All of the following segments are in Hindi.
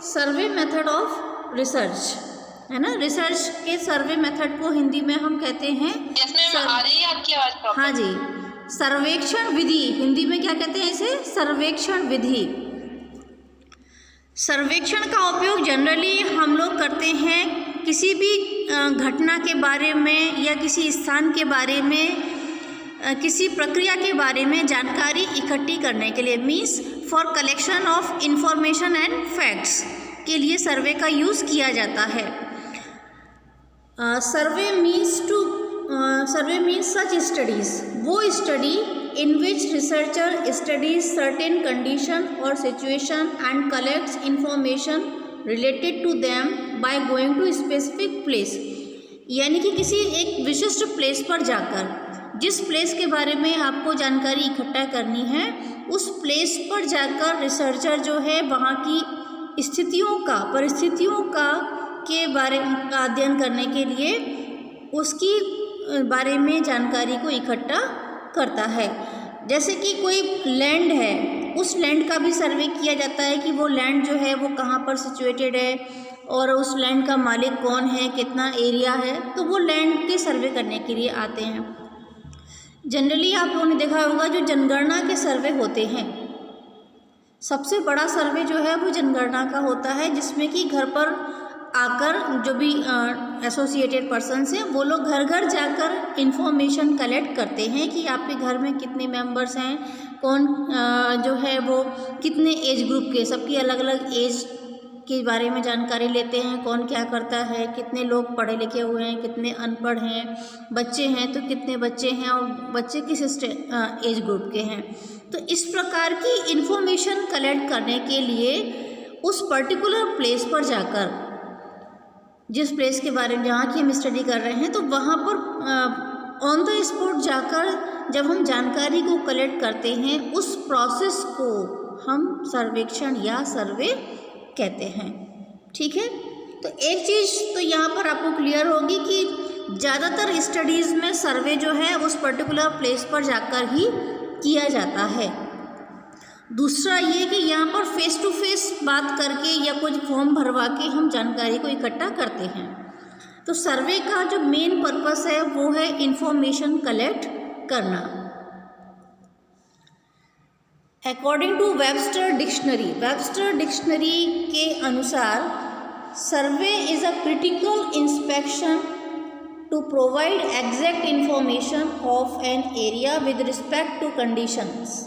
सर्वे मेथड ऑफ रिसर्च, है ना। रिसर्च के सर्वे मेथड को हिंदी में हम कहते हैं आ रही है आपकी आवाज प्रॉपर? हाँ जी, सर्वेक्षण विधि। हिंदी में क्या कहते हैं इसे? सर्वेक्षण विधि। सर्वेक्षण का उपयोग जनरली हम लोग करते हैं किसी भी घटना के बारे में या किसी स्थान के बारे में, किसी प्रक्रिया के बारे में जानकारी इकट्ठी करने के लिए, means for collection of information and facts के लिए सर्वे का यूज़ किया जाता है। सर्वे मीन्स सच स्टडीज, वो study in which researcher studies certain condition or situation and collects information related to them by going to specific place। यानी कि किसी एक विशिष्ट प्लेस पर जाकर, जिस प्लेस के बारे में आपको जानकारी इकट्ठा करनी है, उस प्लेस पर जाकर रिसर्चर जो है वहाँ की स्थितियों का, परिस्थितियों का के बारे में अध्ययन करने के लिए उसकी बारे में जानकारी को इकट्ठा करता है। जैसे कि कोई लैंड है, उस लैंड का भी सर्वे किया जाता है कि वो लैंड जो है वो कहाँ पर सिचुएटेड है और उस लैंड का मालिक कौन है, कितना एरिया है, तो वो लैंड के सर्वे करने के लिए आते हैं। जनरली आप लोगों ने देखा होगा जो जनगणना के सर्वे होते हैं, सबसे बड़ा सर्वे जो है वो जनगणना का होता है, जिसमें कि घर पर आकर जो भी एसोसिएटेड पर्सन्स हैं वो लोग घर घर जाकर इंफॉर्मेशन कलेक्ट करते हैं कि आपके घर में कितने मेंबर्स हैं, कौन जो है वो कितने एज ग्रुप के, सबकी अलग अलग एज के बारे में जानकारी लेते हैं, कौन क्या करता है, कितने लोग पढ़े लिखे हुए हैं, कितने अनपढ़ हैं, बच्चे हैं तो कितने बच्चे हैं और बच्चे किस एज ग्रुप के हैं। तो इस प्रकार की इंफॉर्मेशन कलेक्ट करने के लिए उस पर्टिकुलर प्लेस पर जाकर, जिस प्लेस के बारे में जहाँ की हम स्टडी कर रहे हैं, तो वहाँ पर ऑन द स्पॉट जाकर जब हम जानकारी को कलेक्ट करते हैं, उस प्रोसेस को हम सर्वेक्षण या सर्वे कहते हैं। ठीक है, तो एक चीज़ तो यहाँ पर आपको क्लियर होगी कि ज़्यादातर स्टडीज़ में सर्वे जो है उस पर्टिकुलर प्लेस पर जाकर ही किया जाता है। दूसरा ये कि यहाँ पर फेस टू फेस बात करके या कुछ फॉर्म भरवा के हम जानकारी को इकट्ठा करते हैं। तो सर्वे का जो मेन पर्पस है वो है इंफॉर्मेशन कलेक्ट करना। अकॉर्डिंग टू वेबस्टर डिक्शनरी के अनुसार survey is a critical inspection to provide exact information of an area with respect to conditions.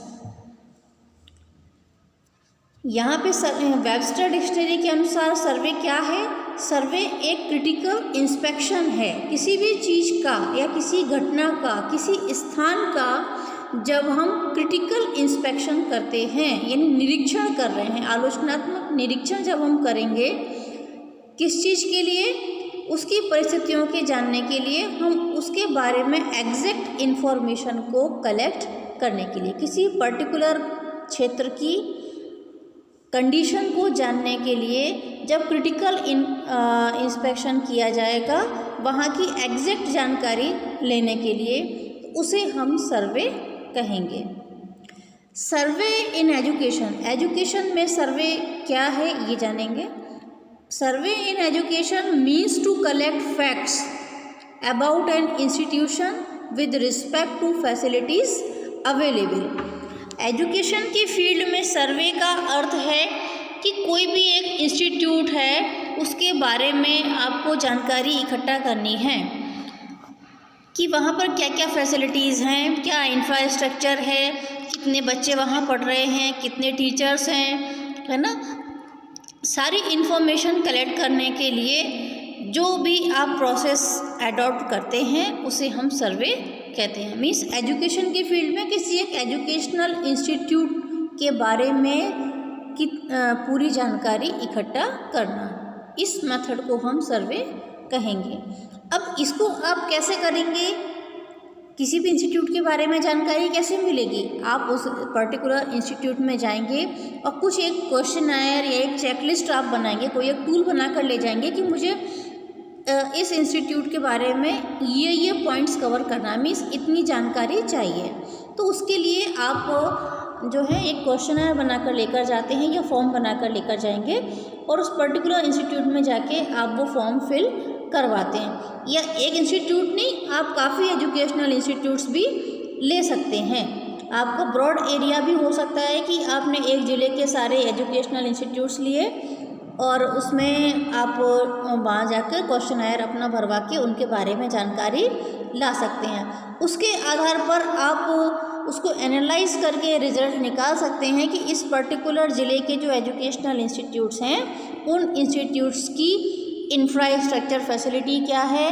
यहाँ पे वेबस्टर डिक्शनरी के अनुसार सर्वे क्या है? सर्वे एक क्रिटिकल इंस्पेक्शन है किसी भी चीज़ का या किसी घटना का, किसी स्थान का। जब हम क्रिटिकल इंस्पेक्शन करते हैं यानी निरीक्षण कर रहे हैं, आलोचनात्मक निरीक्षण जब हम करेंगे किस चीज़ के लिए? उसकी परिस्थितियों के जानने के लिए, हम उसके बारे में एग्जैक्ट इन्फॉर्मेशन को कलेक्ट करने के लिए, किसी पर्टिकुलर क्षेत्र की कंडीशन को जानने के लिए जब क्रिटिकल इंस्पेक्शन किया जाएगा, वहाँ की एग्जैक्ट जानकारी लेने के लिए, तो उसे हम सर्वे कहेंगे। सर्वे इन एजुकेशन में सर्वे क्या है ये जानेंगे। Survey in education means to collect facts about an institution with respect to facilities available. Education की फील्ड में सर्वे का अर्थ है कि कोई भी एक इंस्टीट्यूट है उसके बारे में आपको जानकारी इकट्ठा करनी है कि वहाँ पर क्या क्या फैसिलिटीज़ हैं, क्या इंफ्रास्ट्रक्चर है, कितने बच्चे वहाँ पढ़ रहे हैं, कितने टीचर्स हैं, है ना। सारी इन्फॉर्मेशन कलेक्ट करने के लिए जो भी आप प्रोसेस एडॉप्ट करते हैं उसे हम सर्वे कहते हैं। मीन्स एजुकेशन की फील्ड में किसी एक एजुकेशनल इंस्टीट्यूट के बारे में की पूरी जानकारी इकट्ठा करना, इस मेथड को हम सर्वे कहेंगे। अब इसको आप कैसे करेंगे? किसी भी इंस्टीट्यूट के बारे में जानकारी कैसे मिलेगी? आप उस पर्टिकुलर इंस्टीट्यूट में जाएंगे और कुछ एक क्वेश्चनायर या एक चेकलिस्ट आप बनाएंगे, कोई एक टूल बना कर ले जाएंगे कि मुझे इस इंस्टीट्यूट के बारे में ये पॉइंट्स कवर करना, मीन्स इतनी जानकारी चाहिए। तो उसके लिए आप जो है एक क्वेश्चनर बनाकर लेकर जाते हैं या फॉर्म बनाकर लेकर जाएंगे और उस पर्टिकुलर इंस्टीट्यूट में जाके आप वो फॉर्म फिल करवाते हैं। या एक इंस्टीट्यूट नहीं, आप काफ़ी एजुकेशनल इंस्टीट्यूट्स भी ले सकते हैं। आपका ब्रॉड एरिया भी हो सकता है कि आपने एक ज़िले के सारे एजुकेशनल इंस्टीट्यूट्स लिए और उसमें आप वहाँ जाकर क्वेश्चनर अपना भरवा के उनके बारे में जानकारी ला सकते हैं। उसके आधार पर आप उसको एनालाइज करके रिजल्ट निकाल सकते हैं कि इस पर्टिकुलर ज़िले के जो एजुकेशनल इंस्टीट्यूट्स हैं उन इंस्टीट्यूट्स की इंफ्रास्ट्रक्चर फैसिलिटी क्या है,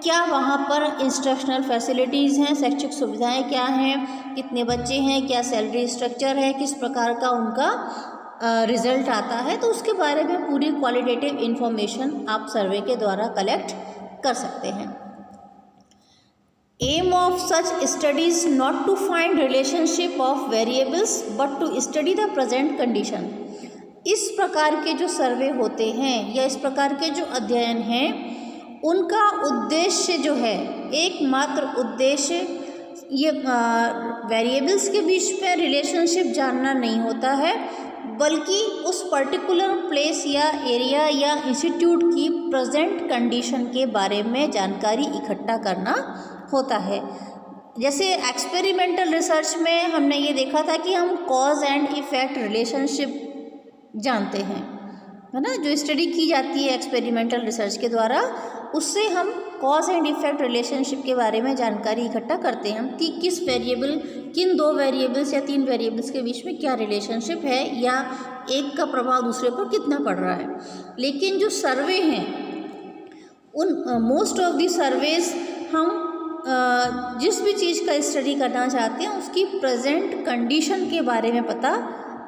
क्या वहाँ पर इंस्ट्रक्शनल फैसिलिटीज़ हैं, शैक्षिक सुविधाएं क्या हैं, कितने बच्चे हैं, क्या सैलरी स्ट्रक्चर है, किस प्रकार का उनका रिज़ल्ट आता है। तो उसके बारे में पूरी क्वालिटेटिव इन्फॉर्मेशन आप सर्वे के द्वारा कलेक्ट कर सकते हैं। Aim of such studies not to find relationship of variables but to study the present condition. इस प्रकार के जो सर्वे होते हैं या इस प्रकार के जो अध्ययन हैं उनका उद्देश्य जो है, एकमात्र उद्देश्य ये वेरिएबल्स के बीच में रिलेशनशिप जानना नहीं होता है, बल्कि उस पर्टिकुलर प्लेस या एरिया या इंस्टीट्यूट की प्रेजेंट कंडीशन के बारे में जानकारी इकट्ठा करना होता है। जैसे एक्सपेरिमेंटल रिसर्च में हमने ये देखा था कि हम कॉज एंड इफ़ेक्ट रिलेशनशिप जानते हैं, है ना। जो स्टडी की जाती है एक्सपेरिमेंटल रिसर्च के द्वारा, उससे हम कॉज एंड इफ़ेक्ट रिलेशनशिप के बारे में जानकारी इकट्ठा करते हैं कि किस वेरिएबल, किन 2 वेरिएबल्स या 3 वेरिएबल्स के बीच में क्या रिलेशनशिप है या एक का प्रभाव दूसरे पर कितना पड़ रहा है। लेकिन जो सर्वे हैं उन मोस्ट ऑफ दी सर्वेज हम जिस भी चीज़ का स्टडी करना चाहते हैं उसकी प्रेजेंट कंडीशन के बारे में पता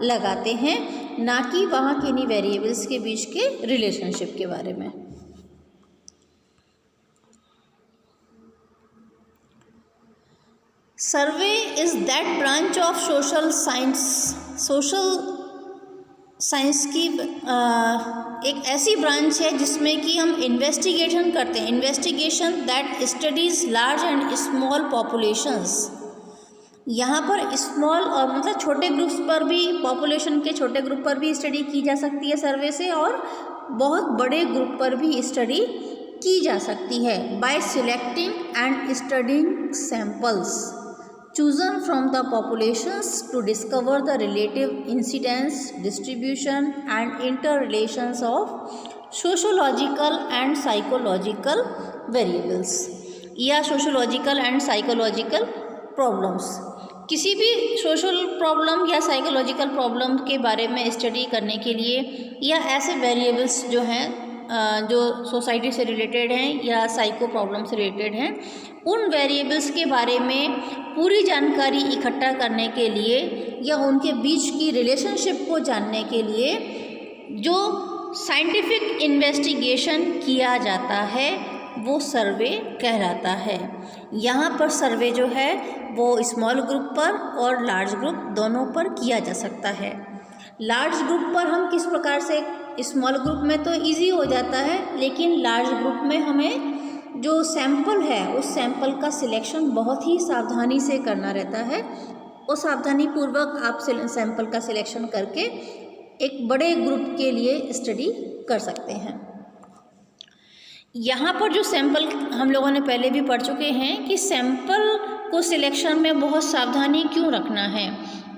लगाते हैं, ना कि वहाँ के इन्हीं वेरिएबल्स के बीच के रिलेशनशिप के बारे में। Survey is that branch of social science की एक ऐसी ब्रांच है जिसमें कि हम इन्वेस्टिगेशन करते हैं। Investigation that studies large and small populations. यहाँ पर स्मॉल और मतलब छोटे ग्रुप्स पर भी, पॉपुलेशन के छोटे ग्रुप पर भी स्टडी की जा सकती है सर्वे से, और बहुत बड़े ग्रुप पर भी स्टडी की जा सकती है। Bye selecting and studying samples chosen from the populations to discover the relative incidence, distribution and interrelations of sociological and psychological variables या sociological and psychological problems। किसी भी सोशल प्रॉब्लम या साइकोलॉजिकल प्रॉब्लम के बारे में स्टडी करने के लिए या ऐसे वेरिएबल्स जो हैं जो सोसाइटी से रिलेटेड हैं या साइको प्रॉब्लम से रिलेटेड हैं, उन वेरिएबल्स के बारे में पूरी जानकारी इकट्ठा करने के लिए या उनके बीच की रिलेशनशिप को जानने के लिए जो साइंटिफिक इन्वेस्टिगेशन किया जाता है वो सर्वे कहलाता है। यहाँ पर सर्वे जो है वो स्मॉल ग्रुप पर और लार्ज ग्रुप दोनों पर किया जा सकता है। लार्ज ग्रुप पर हम किस प्रकार से, स्मॉल ग्रुप में तो इजी हो जाता है, लेकिन लार्ज ग्रुप में हमें जो सैंपल है उस सैंपल का सिलेक्शन बहुत ही सावधानी से करना रहता है। और सावधानी पूर्वक आप सैंपल का सिलेक्शन करके एक बड़े ग्रुप के लिए स्टडी कर सकते हैं। यहाँ पर जो सैंपल हम लोगों ने पहले भी पढ़ चुके हैं कि सैंपल को सिलेक्शन में बहुत सावधानी क्यों रखना है,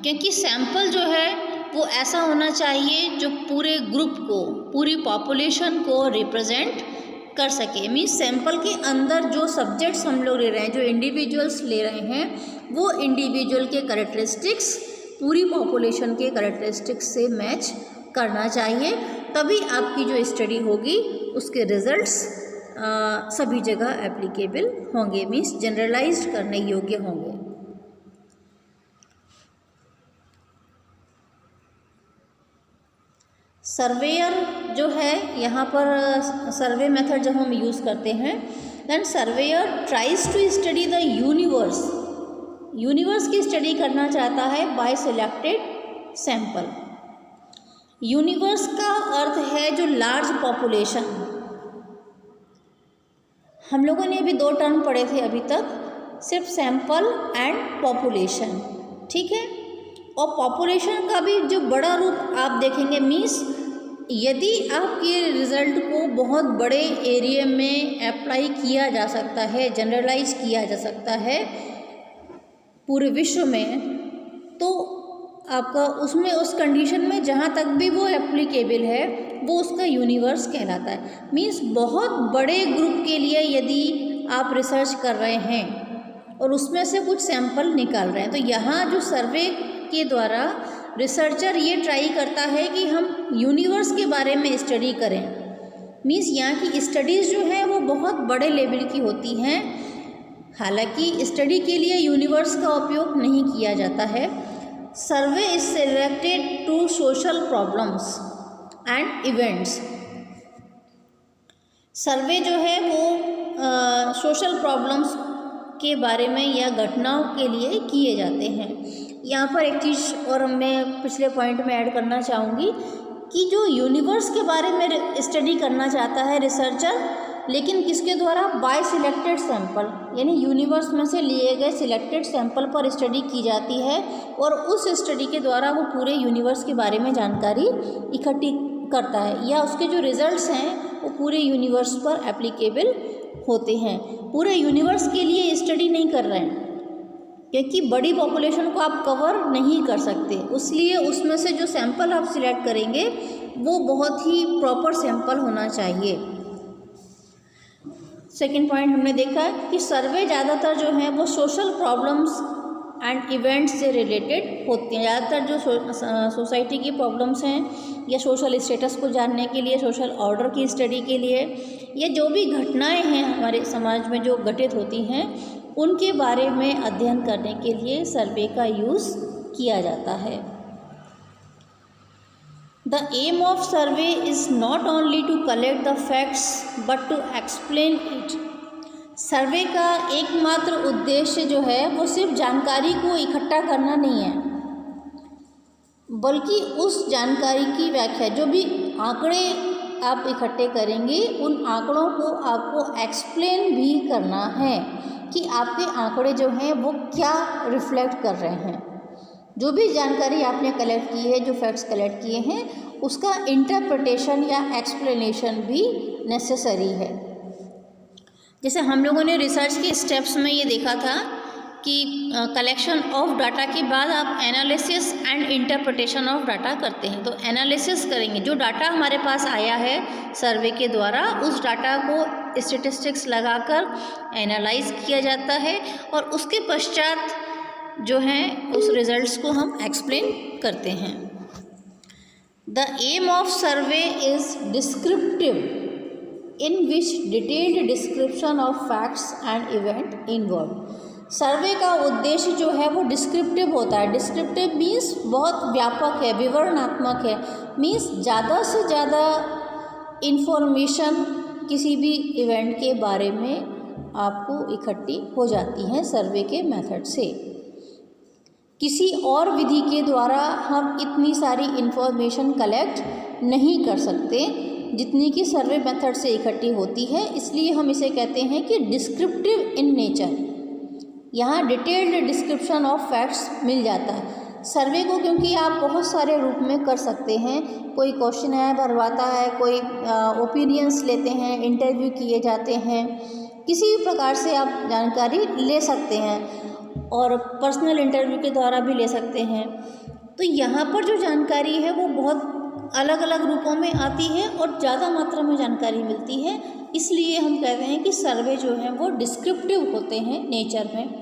क्योंकि सैंपल जो है वो ऐसा होना चाहिए जो पूरे ग्रुप को, पूरी पॉपुलेशन को रिप्रेजेंट कर सके। मीन्स सैंपल के अंदर जो सब्जेक्ट्स हम लोग ले रहे हैं, जो इंडिविजुअल्स ले रहे हैं, वो इंडिविजुअल के कैरेक्टरिस्टिक्स पूरी पॉपुलेशन के कैरेक्टरिस्टिक्स से मैच करना चाहिए। तभी आपकी जो स्टडी होगी उसके रिजल्ट्स सभी जगह एप्लीकेबल होंगे, मीन्स जनरलाइज्ड करने योग्य होंगे। सर्वेयर जो है, यहाँ पर सर्वे मेथड जब हम यूज़ करते हैं, then surveyor tries to study the universe की स्टडी करना चाहता है बाय सिलेक्टेड सैंपल। यूनिवर्स का अर्थ है जो लार्ज पॉपुलेशन। हम लोगों ने अभी 2 टर्म पढ़े थे अभी तक, सिर्फ सैंपल एंड पॉपुलेशन, ठीक है। और पॉपुलेशन का भी जो बड़ा रूप आप देखेंगे, मीन्स यदि आपके रिज़ल्ट को बहुत बड़े एरिया में अप्लाई किया जा सकता है, जनरलाइज किया जा सकता है पूरे विश्व में, तो आपका उसमें उस कंडीशन में जहाँ तक भी वो एप्लीकेबल है वो उसका यूनिवर्स कहलाता है। मीन्स बहुत बड़े ग्रुप के लिए यदि आप रिसर्च कर रहे हैं और उसमें से कुछ सैंपल निकाल रहे हैं, तो यहाँ जो सर्वे के द्वारा रिसर्चर ये ट्राई करता है कि हम यूनिवर्स के बारे में स्टडी करें। मीन्स यहाँ की स्टडीज़ जो है वो बहुत बड़े लेवल की होती हैं। हालांकि स्टडी के लिए यूनिवर्स का उपयोग नहीं किया जाता है। Survey is selected to social problems and events. Survey जो है वो सोशल प्रॉब्लम्स के बारे में या घटनाओं के लिए किए जाते हैं। यहाँ पर एक चीज़ और मैं पिछले पॉइंट में ऐड करना चाहूँगी कि जो यूनिवर्स के बारे में स्टडी करना चाहता है रिसर्चर, लेकिन किसके द्वारा, बाय सिलेक्टेड सैंपल, यानी यूनिवर्स में से लिए गए सिलेक्टेड सैंपल पर स्टडी की जाती है और उस स्टडी के द्वारा वो पूरे यूनिवर्स के बारे में जानकारी इकट्ठी करता है, या उसके जो रिजल्ट्स हैं वो पूरे यूनिवर्स पर एप्लीकेबल होते हैं। पूरे यूनिवर्स के लिए स्टडी नहीं कर रहे हैं क्योंकि बड़ी पॉपुलेशन को आप कवर नहीं कर सकते, इसलिए उसमें से जो सैंपल आप सिलेक्ट करेंगे वो बहुत ही प्रॉपर सैंपल होना चाहिए। सेकेंड पॉइंट हमने देखा है कि सर्वे ज़्यादातर जो है वो सोशल प्रॉब्लम्स एंड इवेंट्स से रिलेटेड होती हैं। ज़्यादातर जो सोसाइटी की प्रॉब्लम्स हैं या सोशल स्टेटस को जानने के लिए, सोशल ऑर्डर की स्टडी के लिए, या जो भी घटनाएं हैं हमारे समाज में जो घटित होती हैं उनके बारे में अध्ययन करने के लिए सर्वे का यूज़ किया जाता है। The aim of survey is not only to collect the facts but to explain it. सर्वे का एकमात्र उद्देश्य जो है वो सिर्फ जानकारी को इकट्ठा करना नहीं है, बल्कि उस जानकारी की व्याख्या, जो भी आंकड़े आप इकट्ठे करेंगे उन आंकड़ों को आपको एक्सप्लेन भी करना है कि आपके आंकड़े जो हैं वो क्या रिफ्लेक्ट कर रहे हैं। जो भी जानकारी आपने कलेक्ट की है, जो फैक्ट्स कलेक्ट किए हैं, उसका इंटरप्रिटेशन या एक्सप्लेनेशन भी नेसेसरी है। जैसे हम लोगों ने रिसर्च के स्टेप्स में ये देखा था कि कलेक्शन ऑफ डाटा के बाद आप analysis and interpretation of data करते हैं। तो एनालिसिस करेंगे, जो डाटा हमारे पास आया है सर्वे के द्वारा, उस डाटा को स्टैटिस्टिक्स लगाकर एनालाइज किया जाता है और उसके पश्चात जो हैं उस रिजल्ट्स को हम एक्सप्लेन करते हैं। The aim of survey is descriptive, in which detailed description of facts and event involve. Survey का उद्देश्य जो है वो डिस्क्रिप्टिव होता है। डिस्क्रिप्टिव मीन्स बहुत व्यापक है, विवरणात्मक है। मीन्स ज़्यादा से ज़्यादा इन्फॉर्मेशन किसी भी इवेंट के बारे में आपको इकट्ठी हो जाती हैं सर्वे के मेथड से। किसी और विधि के द्वारा हम इतनी सारी इन्फॉर्मेशन कलेक्ट नहीं कर सकते जितनी कि सर्वे मेथड से इकट्ठी होती है, इसलिए हम इसे कहते हैं कि डिस्क्रिप्टिव इन नेचर। यहाँ डिटेल्ड डिस्क्रिप्शन ऑफ फैक्ट्स मिल जाता है सर्वे को, क्योंकि आप बहुत सारे रूप में कर सकते हैं। कोई क्वेश्चन भरवाता है, कोई ओपिनियंस लेते हैं, इंटरव्यू किए जाते हैं, किसी भी प्रकार से आप जानकारी ले सकते हैं और पर्सनल इंटरव्यू के द्वारा भी ले सकते हैं। तो यहाँ पर जो जानकारी है वो बहुत अलग अलग रूपों में आती है और ज़्यादा मात्रा में जानकारी मिलती है, इसलिए हम कहते हैं कि सर्वे जो है वो डिस्क्रिप्टिव होते हैं नेचर में।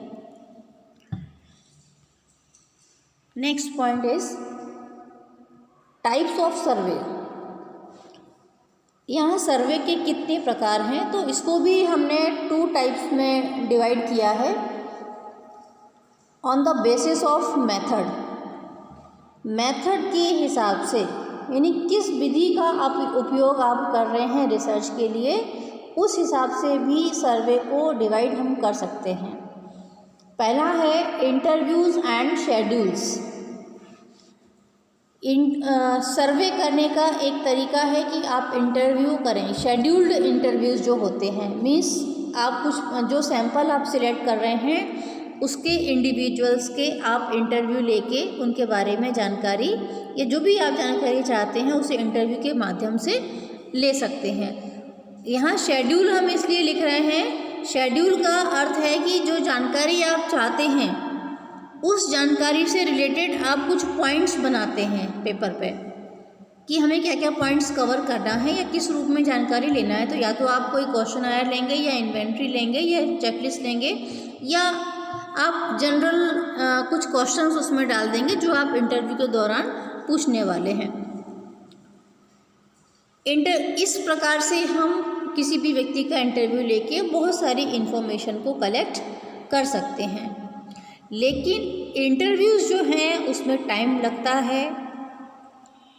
Next point is types of सर्वे। यहाँ सर्वे के कितने प्रकार हैं, तो इसको भी हमने 2 टाइप्स में डिवाइड किया है। On the basis of method, method के हिसाब से, यानी किस विधि का उपयोग आप कर रहे हैं रिसर्च के लिए, उस हिसाब से भी सर्वे को डिवाइड हम कर सकते हैं। पहला है इंटरव्यूज़ एंड शेड्यूल्स। सर्वे करने का एक तरीका है कि आप इंटरव्यू करें। शेड्यूल्ड इंटरव्यूज़ जो होते हैं, मीन्स आप कुछ जो सैंपल आप सिलेक्ट कर रहे हैं उसके इंडिविजुअल्स के आप इंटरव्यू लेके उनके बारे में जानकारी या जो भी आप जानकारी चाहते हैं उसे इंटरव्यू के माध्यम से ले सकते हैं। यहाँ शेड्यूल हम इसलिए लिख रहे हैं, शेड्यूल का अर्थ है कि जो जानकारी आप चाहते हैं उस जानकारी से रिलेटेड आप कुछ पॉइंट्स बनाते हैं पेपर पे कि हमें क्या क्या पॉइंट्स कवर करना है या किस रूप में जानकारी लेना है। तो या तो आप कोई क्वेश्चनायर लेंगे या इन्वेंट्री लेंगे या चेकलिस्ट लेंगे या आप जनरल कुछ क्वेश्चंस उसमें डाल देंगे जो आप इंटरव्यू के दौरान पूछने वाले हैं। इस प्रकार से हम किसी भी व्यक्ति का इंटरव्यू लेके बहुत सारी इन्फॉर्मेशन को कलेक्ट कर सकते हैं। लेकिन इंटरव्यूज़ जो हैं उसमें टाइम लगता है,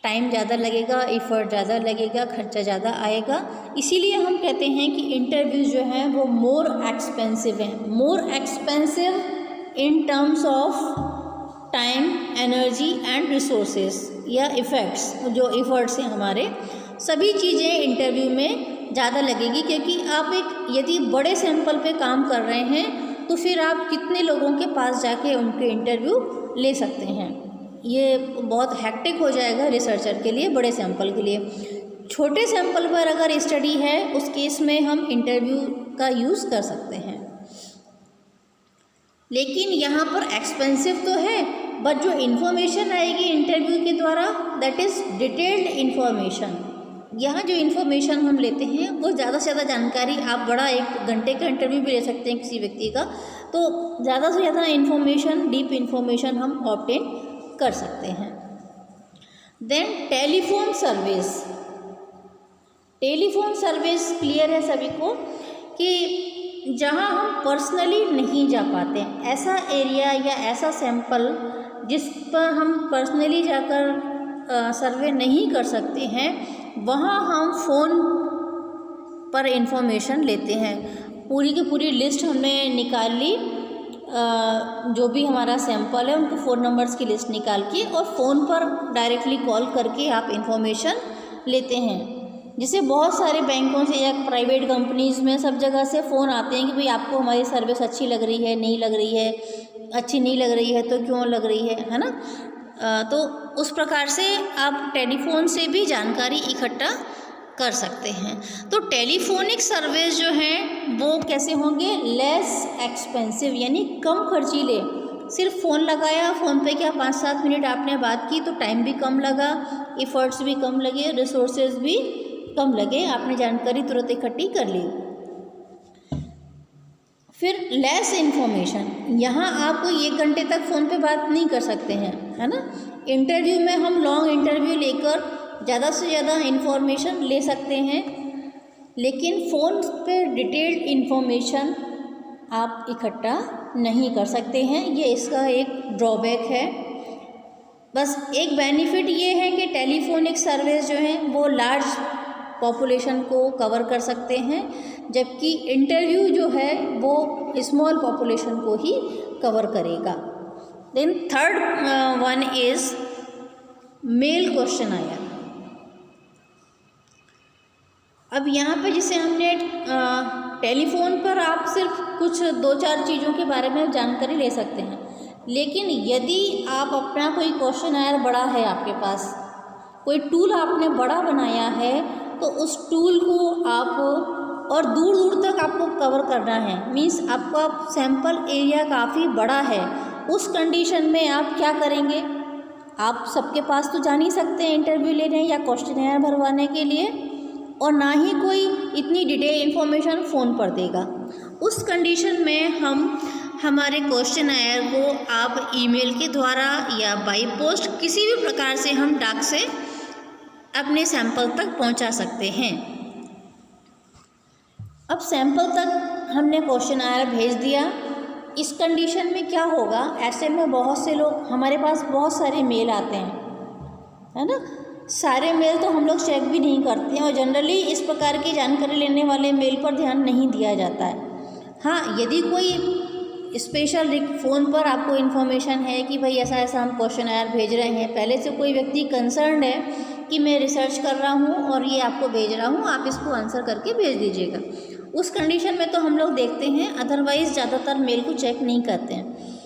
टाइम ज़्यादा लगेगा, एफर्ट ज़्यादा लगेगा, खर्चा ज़्यादा आएगा। इसीलिए हम कहते हैं कि इंटरव्यूज़ जो हैं वो मोर एक्सपेंसिव हैं, more expensive in terms of time, energy and resources या इफ़ेक्ट्स। जो इफ़र्ट्स हैं हमारे, सभी चीज़ें इंटरव्यू में ज़्यादा लगेगी, क्योंकि आप एक यदि बड़े सैंपल पे काम कर रहे हैं तो फिर आप कितने लोगों के पास जाके उनके इंटरव्यू ले सकते हैं। ये बहुत हैक्टिक हो जाएगा रिसर्चर के लिए, बड़े सैंपल के लिए। छोटे सैंपल पर अगर स्टडी है उस केस में हम इंटरव्यू का यूज़ कर सकते हैं। लेकिन यहाँ पर एक्सपेंसिव तो है, बट जो इन्फॉर्मेशन आएगी इंटरव्यू के द्वारा दैट इज़ डिटेल्ड इन्फॉर्मेशन। यहाँ जो इन्फॉर्मेशन हम लेते हैं वो ज़्यादा से ज़्यादा जानकारी, आप बड़ा 1 घंटे का इंटरव्यू भी ले सकते हैं किसी व्यक्ति का, तो ज़्यादा से ज़्यादा इन्फॉर्मेशन, डीप इन्फॉर्मेशन हम ऑब्टेन कर सकते हैं। Then telephone service. Telephone service clear है सभी को कि जहाँ हम पर्सनली नहीं जा पाते, ऐसा एरिया या ऐसा सैंपल जिस पर हम पर्सनली जाकर सर्वे नहीं कर सकते हैं, वहाँ हम फ़ोन पर इंफॉर्मेशन लेते हैं। पूरी की पूरी लिस्ट हमने निकाल ली, जो भी हमारा सैंपल है उनके फ़ोन नंबर्स की लिस्ट निकाल के, और फ़ोन पर डायरेक्टली कॉल करके आप इंफॉर्मेशन लेते हैं। जिसे बहुत सारे बैंकों से या प्राइवेट कंपनीज़ में सब जगह से फ़ोन आते हैं कि भाई आपको हमारी सर्विस अच्छी लग रही है, नहीं लग रही है, अच्छी नहीं लग रही है तो क्यों लग रही है ना। तो उस प्रकार से आप टेलीफोन से भी जानकारी इकट्ठा कर सकते हैं। तो टेलीफोनिक सर्विस जो हैं वो कैसे होंगे, लेस एक्सपेंसिव, यानी कम खर्चीले। सिर्फ फ़ोन लगाया, फ़ोन पे क्या 5-7 मिनट आपने बात की तो टाइम भी कम लगा, इफ़र्ट्स भी कम लगे, रिसोर्सेज भी कम लगे, आपने जानकारी तुरंत इकट्ठी कर ली। फिर लेस इन्फॉर्मेशन, यहाँ आप 1 घंटे तक फ़ोन पे बात नहीं कर सकते हैं, है ना। इंटरव्यू में हम लॉन्ग इंटरव्यू लेकर ज़्यादा से ज़्यादा इन्फॉर्मेशन ले सकते हैं, लेकिन फ़ोन पे डिटेल्ड इन्फॉर्मेशन आप इकट्ठा नहीं कर सकते हैं। ये इसका एक ड्रॉबैक है। बस एक बेनिफिट ये है कि टेलीफोनिक सर्विस जो है वो लार्ज पॉपुलेशन को कवर कर सकते हैं, जबकि इंटरव्यू जो है वो स्मॉल पॉपुलेशन को ही कवर करेगा। Then third one is mail questionnaire. अब यहाँ पे जिसे हमने टेलीफोन पर आप सिर्फ कुछ 2-4 चीज़ों के बारे में जानकारी ले सकते हैं, लेकिन यदि आप अपना कोई क्वेश्चनायर बड़ा है, आपके पास कोई टूल आपने बड़ा बनाया है, तो उस टूल को आप और दूर दूर तक आपको कवर करना है, मीन्स आपका सैंपल एरिया काफ़ी बड़ा है, उस कंडीशन में आप क्या करेंगे, आप सबके पास तो जा नहीं सकते हैं इंटरव्यू लेने या क्वेश्चनायर भरवाने के लिए, और ना ही कोई इतनी डिटेल इन्फॉर्मेशन फ़ोन पर देगा। उस कंडीशन में हम हमारे क्वेश्चनायर को आप ईमेल के द्वारा या बाई पोस्ट किसी भी प्रकार से हम डाक से अपने सैंपल तक पहुंचा सकते हैं। अब सैंपल तक हमने क्वेश्चनायर भेज दिया, इस कंडीशन में क्या होगा, ऐसे में बहुत से लोग, हमारे पास बहुत सारे मेल आते हैं, है ना। सारे मेल तो हम लोग चेक भी नहीं करते हैं, और जनरली इस प्रकार की जानकारी लेने वाले मेल पर ध्यान नहीं दिया जाता है। हाँ, यदि कोई स्पेशल फ़ोन पर आपको इन्फॉर्मेशन है कि भाई ऐसा ऐसा हम क्वेश्चनायर भेज रहे हैं, पहले से कोई व्यक्ति कंसर्न है कि मैं रिसर्च कर रहा हूँ और ये आपको भेज रहा हूँ, आप इसको आंसर करके भेज दीजिएगा। उस कंडीशन में तो हम लोग देखते हैं, अदरवाइज़ ज़्यादातर मेल को चेक नहीं करते हैं।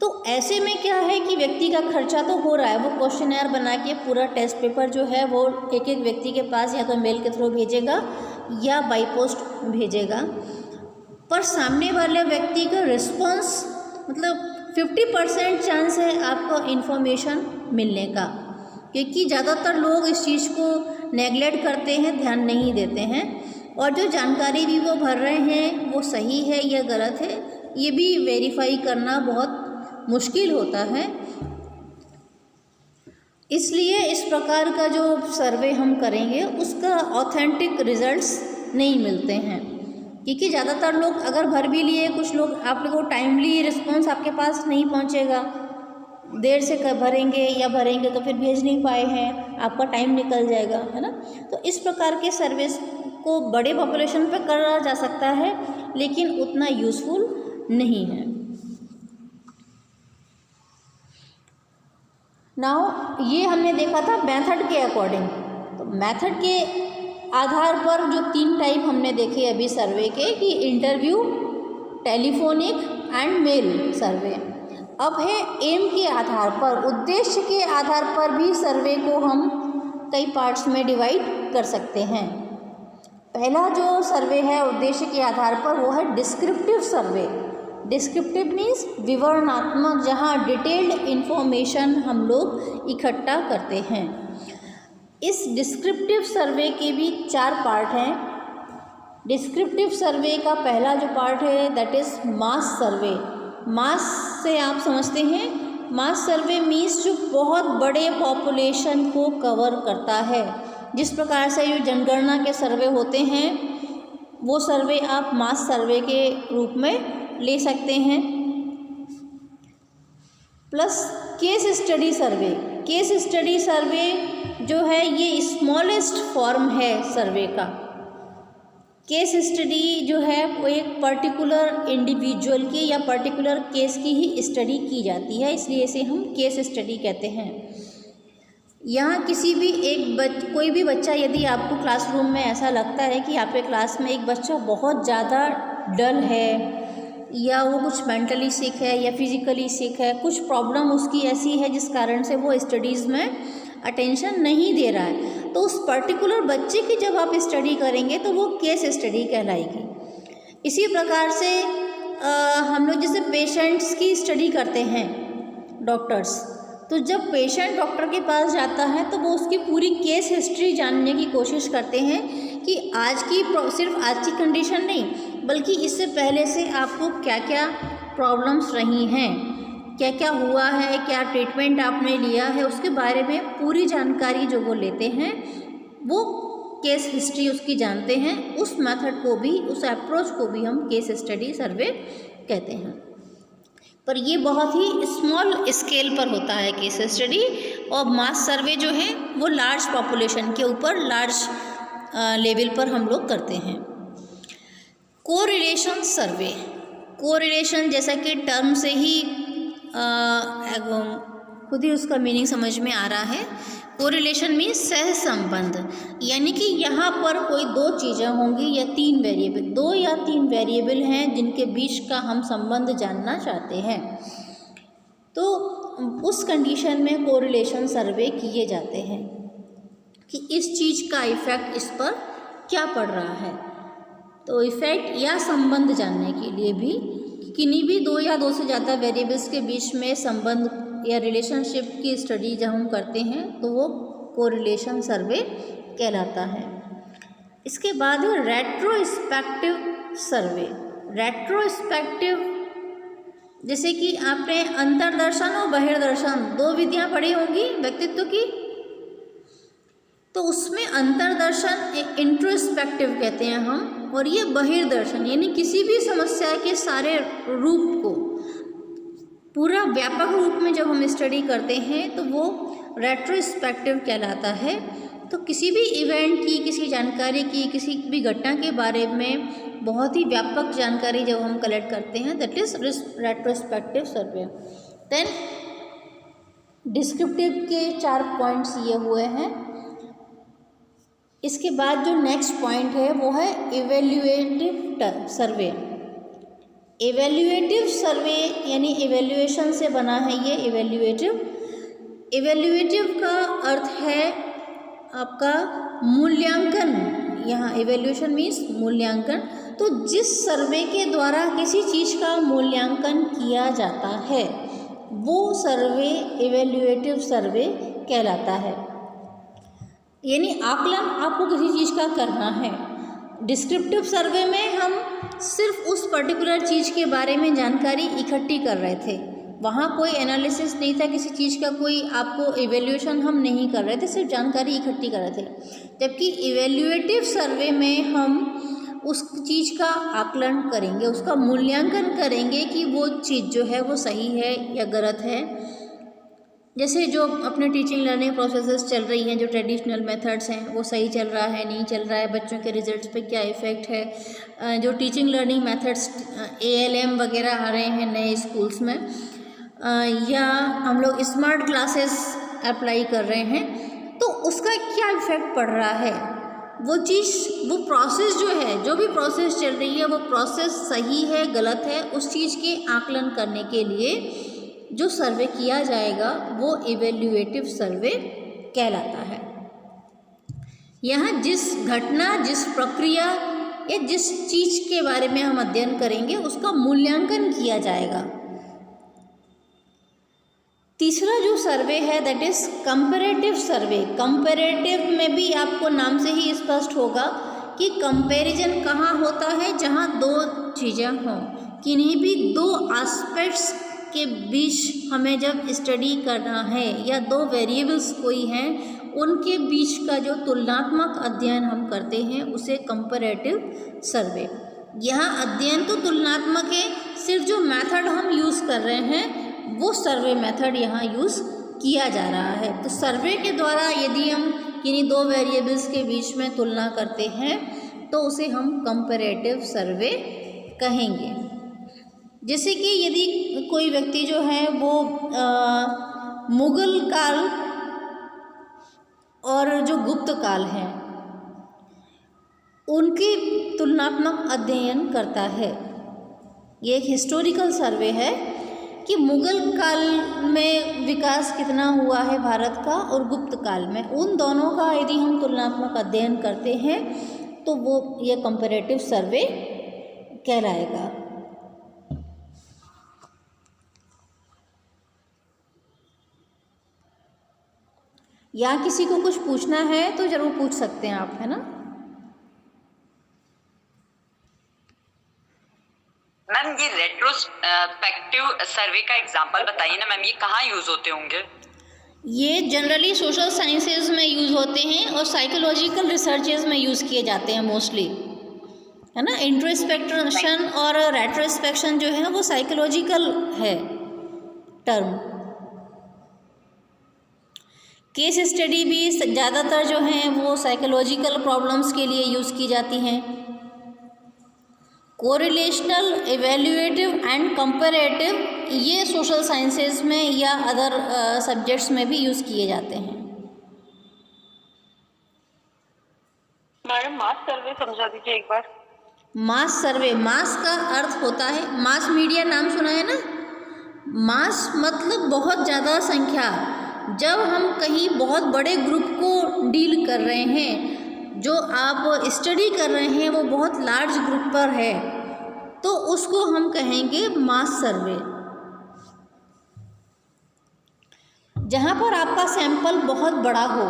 तो ऐसे में क्या है कि व्यक्ति का खर्चा तो हो रहा है, वो क्वेश्चनर बना के पूरा टेस्ट पेपर जो है वो एक एक व्यक्ति के पास या तो मेल के थ्रू भेजेगा या बाई पोस्ट भेजेगा, पर सामने वाले व्यक्ति का रिस्पॉन्स मतलब 50% चांस है आपको इन्फॉर्मेशन मिलने का, क्योंकि ज़्यादातर लोग इस चीज़ को नेगलेक्ट करते हैं, ध्यान नहीं देते हैं, और जो जानकारी भी वो भर रहे हैं वो सही है या गलत है ये भी वेरीफाई करना बहुत मुश्किल होता है। इसलिए इस प्रकार का जो सर्वे हम करेंगे उसका ऑथेंटिक रिजल्ट्स नहीं मिलते हैं, क्योंकि ज़्यादातर लोग अगर भर भी लिए, कुछ लोग आप लोगों को टाइमली रिस्पॉन्स आपके पास नहीं पहुंचेगा, देर से भरेंगे तो फिर भेज नहीं पाए हैं, आपका टाइम निकल जाएगा, है ना। तो इस प्रकार के सर्विस को बड़े पॉपुलेशन पर करा जा सकता है लेकिन उतना यूज़फुल नहीं है। नाउ ये हमने देखा था मेथड के अकॉर्डिंग। तो मेथड के आधार पर जो 3 टाइप हमने देखे अभी सर्वे के, कि इंटरव्यू, टेलीफोनिक एंड मेल सर्वे। अब है एम के आधार पर, उद्देश्य के आधार पर भी सर्वे को हम कई पार्ट्स में डिवाइड कर सकते हैं। पहला जो सर्वे है उद्देश्य के आधार पर वो है डिस्क्रिप्टिव सर्वे। डिस्क्रिप्टिव मीन्स विवरणात्मक, जहाँ डिटेल्ड इन्फॉर्मेशन हम लोग इकट्ठा करते हैं। इस डिस्क्रिप्टिव सर्वे के भी 4 पार्ट हैं। डिस्क्रिप्टिव सर्वे का पहला जो पार्ट है दैट इज़ मास सर्वे। मास से आप समझते हैं, मास सर्वे मीन्स जो बहुत बड़े पॉपुलेशन को कवर करता है। जिस प्रकार से जो जनगणना के सर्वे होते हैं वो सर्वे आप मास सर्वे के रूप में ले सकते हैं। प्लस केस स्टडी सर्वे। केस स्टडी सर्वे जो है ये स्मॉलेस्ट फॉर्म है सर्वे का। केस स्टडी जो है वो एक पर्टिकुलर इंडिविजुअल की या पर्टिकुलर केस की ही स्टडी की जाती है, इसलिए इसे हम केस स्टडी कहते हैं। यहाँ किसी भी कोई भी बच्चा, यदि आपको क्लासरूम में ऐसा लगता है कि आपके क्लास में एक बच्चा बहुत ज़्यादा डल है या वो कुछ मेंटली सिक है या फिजिकली सिक है, कुछ प्रॉब्लम उसकी ऐसी है जिस कारण से वो स्टडीज़ में अटेंशन नहीं दे रहा है, तो उस पर्टिकुलर बच्चे की जब आप स्टडी करेंगे तो वो केस स्टडी कहलाएगी। इसी प्रकार से हम लोग जैसे पेशेंट्स की स्टडी करते हैं डॉक्टर्स, तो जब पेशेंट डॉक्टर के पास जाता है तो वो उसकी पूरी केस हिस्ट्री जानने की कोशिश करते हैं कि सिर्फ आज की कंडीशन नहीं बल्कि इससे पहले से आपको क्या क्या प्रॉब्लम्स रही हैं, क्या क्या हुआ है, क्या ट्रीटमेंट आपने लिया है, उसके बारे में पूरी जानकारी जो वो लेते हैं वो केस हिस्ट्री उसकी जानते हैं। उस मेथड को भी, उस अप्रोच को भी हम केस स्टडी सर्वे कहते हैं। पर ये बहुत ही स्मॉल स्केल पर होता है केस स्टडी, और मास सर्वे जो है वो लार्ज पॉपुलेशन के ऊपर, लार्ज लेवल पर हम लोग करते हैं। कोरिलेशन सर्वे। कोरिलेशन जैसा कि टर्म से ही खुद ही उसका मीनिंग समझ में आ रहा है। कोरिलेशन मीन्स सहसंबंध, यानी कि यहाँ पर कोई 2 चीज़ें होंगी या 3 वेरिएबल, 2 या 3 वेरिएबल हैं जिनके बीच का हम संबंध जानना चाहते हैं, तो उस कंडीशन में कोरिलेशन सर्वे किए जाते हैं कि इस चीज़ का इफ़ेक्ट इस पर क्या पड़ रहा है। तो इफ़ेक्ट या संबंध जानने के लिए भी किन्हीं भी 2 या 2 से ज़्यादा वेरिएबल्स के बीच में संबंध या रिलेशनशिप की स्टडी जब हम करते हैं तो वो कोरिलेशन सर्वे कहलाता है। इसके बाद है रेट्रोस्पेक्टिव सर्वे। रेट्रोस्पेक्टिव, जैसे कि आपने अंतर्दर्शन और बहिर्दर्शन 2 विधियाँ पढ़ी होंगी व्यक्तित्व की, तो उसमें अंतर्दर्शन इंट्रोस्पेक्टिव कहते हैं हम, और ये बहिर्दर्शन यानी किसी भी समस्या के सारे रूप को पूरा व्यापक रूप में जब हम स्टडी करते हैं तो वो रेट्रोस्पेक्टिव कहलाता है। तो किसी भी इवेंट की, किसी जानकारी की, किसी भी घटना के बारे में बहुत ही व्यापक जानकारी जब हम कलेक्ट करते हैं that is retrospective survey. Then descriptive के 4 पॉइंट्स ये हुए हैं। इसके बाद जो नेक्स्ट पॉइंट है वो है इवेल्युएटिव सर्वे। इवेल्युएटिव सर्वे यानी इवेल्युएशन से बना है ये इवेल्युएटिव। इवेल्युएटिव का अर्थ है आपका मूल्यांकन, यहाँ इवेल्यूशन मीन्स मूल्यांकन। तो जिस सर्वे के द्वारा किसी चीज़ का मूल्यांकन किया जाता है वो सर्वे इवेल्युएटिव सर्वे कहलाता है। यानी आकलन आपको किसी चीज़ का करना है। डिस्क्रिप्टिव सर्वे में हम सिर्फ उस पर्टिकुलर चीज़ के बारे में जानकारी इकट्ठी कर रहे थे, वहाँ कोई एनालिसिस नहीं था किसी चीज़ का, कोई आपको इवेल्यूशन हम नहीं कर रहे थे, सिर्फ जानकारी इकट्ठी कर रहे थे। जबकि इवेल्युएटिव सर्वे में हम उस चीज़ का आकलन करेंगे, उसका मूल्यांकन करेंगे कि वो चीज़ जो है वो सही है या गलत है। जैसे जो अपने टीचिंग लर्निंग प्रोसेसेस चल रही हैं, जो ट्रेडिशनल मेथड्स हैं वो सही चल रहा है नहीं चल रहा है, बच्चों के रिजल्ट्स पे क्या इफ़ेक्ट है। जो टीचिंग लर्निंग मेथड्स ALM वगैरह आ रहे हैं नए स्कूल्स में, या हम लोग स्मार्ट क्लासेस अप्लाई कर रहे हैं, तो उसका क्या इफ़ेक्ट पड़ रहा है। वो चीज़, वो प्रोसेस जो है, जो भी प्रोसेस चल रही है वो प्रोसेस सही है गलत है, उस चीज़ के आकलन करने के लिए जो सर्वे किया जाएगा वो इवेल्युएटिव सर्वे कहलाता है। यहाँ जिस घटना, जिस प्रक्रिया या जिस चीज़ के बारे में हम अध्ययन करेंगे उसका मूल्यांकन किया जाएगा। तीसरा जो सर्वे है that is comparative survey. Comparative में भी आपको नाम से ही स्पष्ट होगा कि कंपैरिजन कहाँ होता है, जहाँ दो चीज़ें हों, किन्हीं भी दो एस्पेक्ट्स के बीच हमें जब स्टडी करना है, या दो वेरिएबल्स कोई हैं उनके बीच का जो तुलनात्मक अध्ययन हम करते हैं उसे कंपैरेटिव सर्वे। यहाँ अध्ययन तो तुलनात्मक है, सिर्फ जो मेथड हम यूज़ कर रहे हैं वो सर्वे मेथड यहाँ यूज़ किया जा रहा है। तो सर्वे के द्वारा यदि हम किन्हीं दो वेरिएबल्स के बीच में तुलना करते हैं तो उसे हम कंपैरेटिव सर्वे कहेंगे। जैसे कि यदि कोई व्यक्ति जो है वो मुगल काल और जो गुप्त काल है उनके तुलनात्मक अध्ययन करता है, ये एक हिस्टोरिकल सर्वे है कि मुगल काल में विकास कितना हुआ है भारत का और गुप्त काल में, उन दोनों का यदि हम तुलनात्मक अध्ययन करते हैं तो वो ये कंपैरेटिव सर्वे कहलाएगा। या किसी को कुछ पूछना है तो ज़रूर पूछ सकते हैं आप, है ना। मैम ये रेट्रोस्पेक्टिव सर्वे का एग्जांपल बताइए ना मैम, ये कहाँ यूज़ होते होंगे? ये जनरली सोशल साइंसेज में यूज़ होते हैं और साइकोलॉजिकल रिसर्चेज में यूज़ किए जाते हैं मोस्टली, है ना। इंट्रोस्पेक्शन और रेट्रोस्पेक्शन जो है वो साइकोलॉजिकल है टर्म। केस स्टडी भी ज़्यादातर जो हैं वो साइकोलॉजिकल प्रॉब्लम्स के लिए यूज़ की जाती हैं। कोरिलेशनल, इवेल्युएटिव एंड कंपैरेटिव ये सोशल साइंसेज में या अदर सब्जेक्ट्स में भी यूज़ किए जाते हैं। मैडम मास सर्वे समझा दीजिए एक बार। मास सर्वे, मास का अर्थ होता है, मास मीडिया नाम सुना है ना। मास मतलब बहुत ज़्यादा संख्या। जब हम कहीं बहुत बड़े ग्रुप को डील कर रहे हैं, जो आप स्टडी कर रहे हैं वो बहुत लार्ज ग्रुप पर है, तो उसको हम कहेंगे मास सर्वे। जहाँ पर आपका सैंपल बहुत बड़ा हो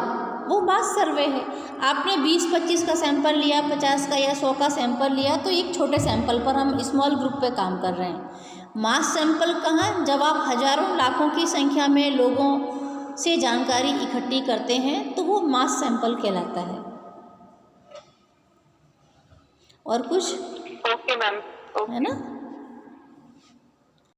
वो मास सर्वे है। आपने 20-25 का सैंपल लिया, 50 का या 100 का सैंपल लिया, तो एक छोटे सैंपल पर हम स्मॉल ग्रुप पे काम कर रहे हैं। मास सैंपल कहाँ, जब आप हजारों लाखों की संख्या में लोगों से जानकारी इकट्ठी करते हैं तो वो मास सैंपल कहलाता है। और कुछ ओके मैम, है ना।